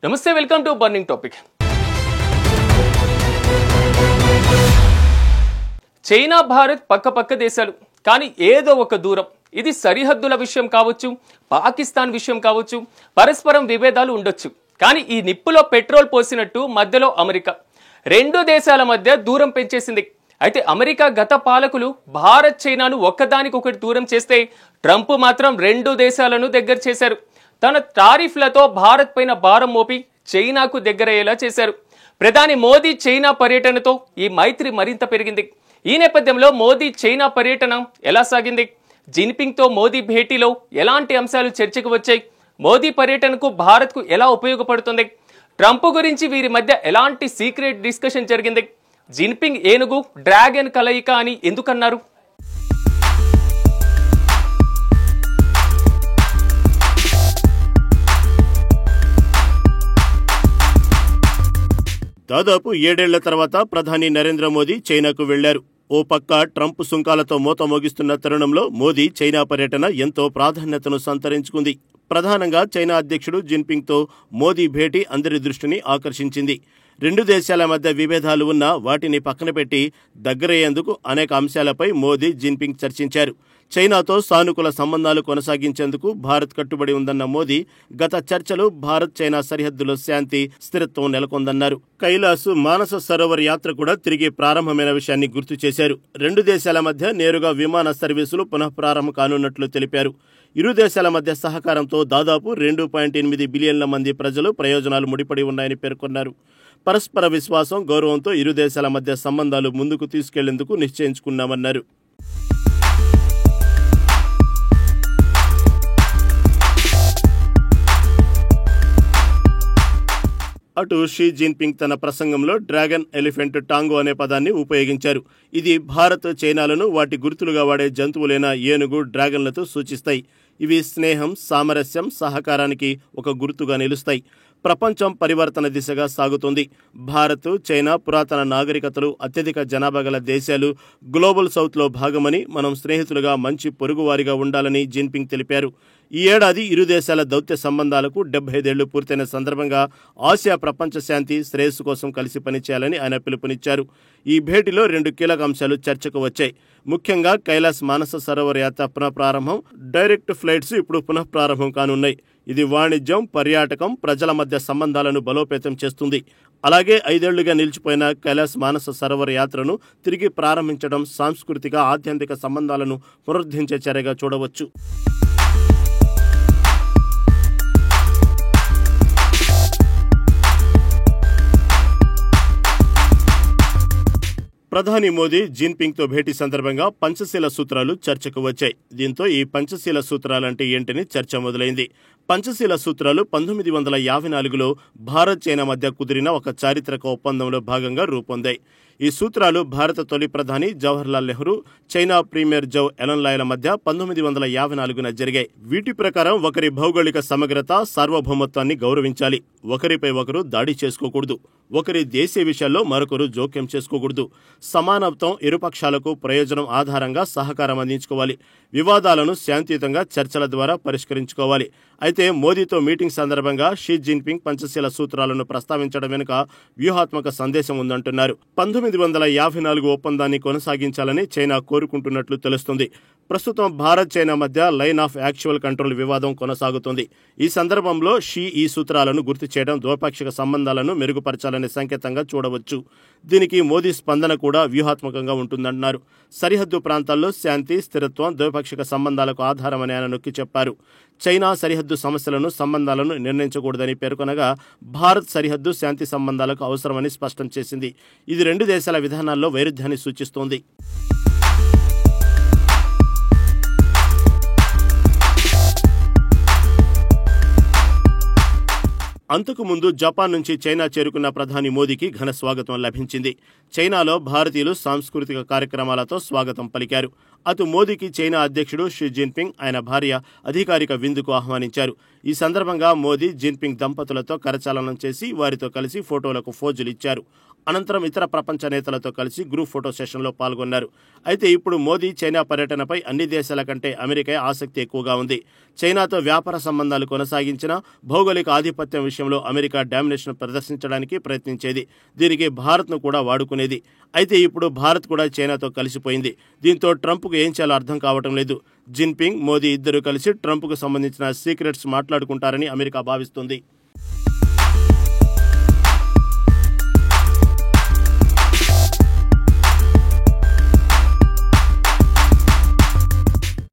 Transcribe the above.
నమస్తే, welcome to burning topic. China Bharat పక్క దేశాలు, కానీ ఏదో ఒక దూరం. ఇది సరిహద్దుల విషయం కావచ్చు, పాకిస్తాన్ విషయం కావచ్చు, పరస్పరం విభేదాలు ఉండొచ్చు. కానీ ఈ నిప్పులో పెట్రోల్ పోసినట్టు మధ్యలో అమెరికా రెండు దేశాల మధ్య దూరం పెంచేసింది. అయితే అమెరికా గత పాలకులు భారత్ చైనాను ఒక్కదానికొకటి దూరం చేస్తే ట్రంప్ మాత్రం రెండు దేశాలను దగ్గర చేశారు. తన టారిఫ్లతో భారత్ పైన భారం మోపి చైనాకు దగ్గరయ్యేలా చేశారు. ప్రధాని మోదీ చైనా పర్యటనతో ఈ మైత్రి మరింత పెరిగింది. ఈ నేపథ్యంలో మోదీ చైనా పర్యటన ఎలా సాగింది? జిన్పింగ్తో మోదీ భేటీలో ఎలాంటి అంశాలు చర్చకు వచ్చాయి? మోదీ పర్యటనకు భారత్కు ఎలా ఉపయోగపడుతుంది? ట్రంప్ గురించి వీరి మధ్య ఎలాంటి సీక్రెట్ డిస్కషన్ జరిగింది? జిన్పింగ్ ఏనుగు డ్రాగన్ కలయిక అని ఎందుకన్నారు? దాదాపు 7 ఏళ్ల తర్వాత ప్రధాని నరేంద్ర మోదీ చైనాకు వెళ్లారు. ఓ పక్క ట్రంప్ సుంకాలతో మోత మోగిస్తున్న తరుణంలో మోదీ చైనా పర్యటన ఎంతో ప్రాధాన్యతను సంతరించుకుంది. ప్రధానంగా చైనా అధ్యక్షుడు జిన్పింగ్తో మోదీ భేటీ అందరి దృష్టిని ఆకర్షించింది. రెండు దేశాల మధ్య విభేదాలు ఉన్నా వాటిని పక్కన పెట్టి దగ్గరయ్యేందుకు అనేక అంశాలపై మోదీ జిన్పింగ్ చర్చించారు. చైనాతో సానుకూల సంబంధాలు కొనసాగించేందుకు భారత్ కట్టుబడి ఉందన్న మోదీ గత చర్చలు భారత్ చైనా సరిహద్దులో శాంతి, స్థిరత్వం నెలకొందన్నారు. కైలాస్ మానస సరోవర్ యాత్ర కూడా తిరిగి ప్రారంభమైన విషయాన్ని గుర్తు చేశారు. రెండు దేశాల మధ్య నేరుగా విమాన సర్వీసులు పునఃప్రారంభం కానున్నట్లు తెలిపారు. ఇరు దేశాల మధ్య సహకారంతో దాదాపు 2.8 బిలియన్ల మంది ప్రజలు ప్రయోజనాలు ముడిపడి ఉన్నాయని పేర్కొన్నారు. పరస్పర విశ్వాసం, గౌరవంతో ఇరు దేశాల మధ్య సంబంధాలు ముందుకు తీసుకెళ్లేందుకు నిశ్చయించుకున్నామన్నారు. అటు షీ జిన్పింగ్ తన ప్రసంగంలో డ్రాగన్, ఎలిఫెంట్, టాంగో అనే పదాన్ని ఉపయోగించారు. ఇది భారత్, చైనాలను వాటి గుర్తులుగా వాడే జంతువులైన ఏనుగు, డ్రాగన్లతో సూచిస్తాయి. ఇవి స్నేహం, సామరస్యం, సహకారానికి ఒక గుర్తుగా నిలుస్తాయి. ప్రపంచం పరివర్తన దిశగా సాగుతోంది. భారత్, చైనా పురాతన నాగరికతలు, అత్యధిక జనాభా గల దేశాలు, గ్లోబల్ సౌత్లో భాగమని, మనం స్నేహితులుగా, మంచి పొరుగువారిగా ఉండాలని జిన్పింగ్ తెలిపారు. ఈ ఏడాది ఇరు దేశాల దౌత్య సంబంధాలకు 75 ఏళ్లు పూర్తయిన సందర్భంగా ఆసియా ప్రపంచ శాంతి, శ్రేయస్సు కోసం కలిసి పనిచేయాలని ఆయన పిలుపునిచ్చారు. ఈ భేటీలో 2 కీలక అంశాలు చర్చకు వచ్చాయి. ముఖ్యంగా కైలాస్ మానస సరోవర్ యాత్ర పునఃప్రారంభం, డైరెక్ట్ ఫ్లైట్స్ ఇప్పుడు పునఃప్రారంభం కానున్నాయి. ఇది వాణిజ్యం, పర్యాటకం, ప్రజల మధ్య సంబంధాలను బలోపేతం చేస్తుంది. అలాగే 5 ఏళ్లుగా నిలిచిపోయిన కైలాస్ మానస సరోవర్ యాత్రను తిరిగి ప్రారంభించడం సాంస్కృతిక, ఆధ్యాత్మిక సంబంధాలను పునరుద్ధరించే చర్యగా చూడవచ్చు. ప్రధాని మోదీ జిన్పింగ్తో భేటీ సందర్భంగా పంచశీల సూత్రాలు చర్చకు వచ్చాయి. దీంతో ఈ పంచశీల సూత్రాలంటే ఏంటని చర్చ మొదలైంది. పంచశీల సూత్రాలు 1954లో భారత్, చైనా మధ్య కుదిరిన ఒక చారిత్రక ఒప్పందంలో భాగంగా రూపొందాయి. ఈ సూత్రాలు భారత తొలి ప్రధాని Jawaharlal Nehru, China premier Zhou ఎలన్లాయ్ల మధ్య 1954న జరిగాయి. వీటి ప్రకారం ఒకరి భౌగోళిక సమగ్రత, సార్వభౌమత్వాన్ని గౌరవించాలి. ఒకరిపై ఒకరు దాడి చేసుకోకూడదు. ఒకరి దేశీయ విషయాల్లో మరొకరు జోక్యం చేసుకోకూడదు. సమానత్వం, ఇరుపక్షాలకు ప్రయోజనం ఆధారంగా సహకారం అందించుకోవాలి. వివాదాలను శాంతియుతంగా చర్చల ద్వారా పరిష్కరించుకోవాలి. అయితే మోదీతో మీటింగ్ సందర్భంగా షీ జిన్పింగ్ పంచశీల సూత్రాలను ప్రస్తావించడం వెనుక వ్యూహాత్మక సందేశం ఉందంటున్నారు. 1954 ఒప్పందాన్ని కొనసాగించాలని చైనా కోరుకుంటున్నట్లు తెలుస్తుంది. ప్రస్తుతం భారత్, చైనా మధ్య లైన్ ఆఫ్ యాక్చువల్ కంట్రోల్ వివాదం కొనసాగుతుంది. ఈ సందర్భంలో షీ ఈ సూత్రాలను గుర్తు చేయడం ద్వైపాక్షిక సంబంధాలను మెరుగుపరచాలనే సంకేతంగా చూడవచ్చు. దీనికి మోదీ స్పందన కూడా వ్యూహాత్మకంగా ఉంటుందన్నారు. సరిహద్దు ప్రాంతాల్లో శాంతి, స్థిరత్వం ద్వైపాక్షిక సంబంధాలకు ఆధారమని ఆయన నొక్కి చెప్పారు. చైనా సరిహద్దు సమస్యలను, సంబంధాలను నిర్ణయించకూడదని పేర్కొనగా భారత్ సరిహద్దు, శాంతి సంబంధాలకు అవసరమని స్పష్టం చేసింది. ఇది రెండు దేశాల విధానాల్లో వైరుధ్యాన్ని సూచిస్తోంది. అంతకుముందు జపాన్ నుంచి చైనా చేరుకున్న ప్రధాని మోదీకి ఘన స్వాగతం లభించింది. చైనాలో భారతీయులు సాంస్కృతిక కార్యక్రమాలతో స్వాగతం పలికారు. అటు మోదీకి చైనా అధ్యక్షుడు షీ జిన్పింగ్ ఆయన భార్య అధికారిక విందుకు ఆహ్వానించారు. ఈ సందర్భంగా మోదీ జిన్పింగ్ దంపతులతో కరచాలనం చేసి వారితో కలిసి ఫోటోలకు ఫోజులు ఇచ్చారు. అనంతరం ఇతర ప్రపంచ నేతలతో కలిసి గ్రూప్ ఫోటో సెషన్లో పాల్గొన్నారు. అయితే ఇప్పుడు మోదీ చైనా పర్యటనపై అన్ని దేశాల కంటే అమెరికా ఆసక్తి ఎక్కువగా ఉంది. చైనాతో వ్యాపార సంబంధాలు కొనసాగించిన భౌగోళిక ఆధిపత్యం విషయంలో అమెరికా డామినేషన్ ప్రదర్శించడానికి ప్రయత్నించేది. దీనికి భారత్ను కూడా వాడుకునేది. అయితే ఇప్పుడు భారత్ కూడా చైనాతో కలిసిపోయింది. దీంతో ట్రంప్కు ఏం చేయాలో అర్థం కావటం లేదు. జిన్పింగ్, మోదీ ఇద్దరు కలిసి ట్రంప్కు సంబంధించిన సీక్రెట్స్ మాట్లాడుకుంటారని అమెరికా భావిస్తుంది.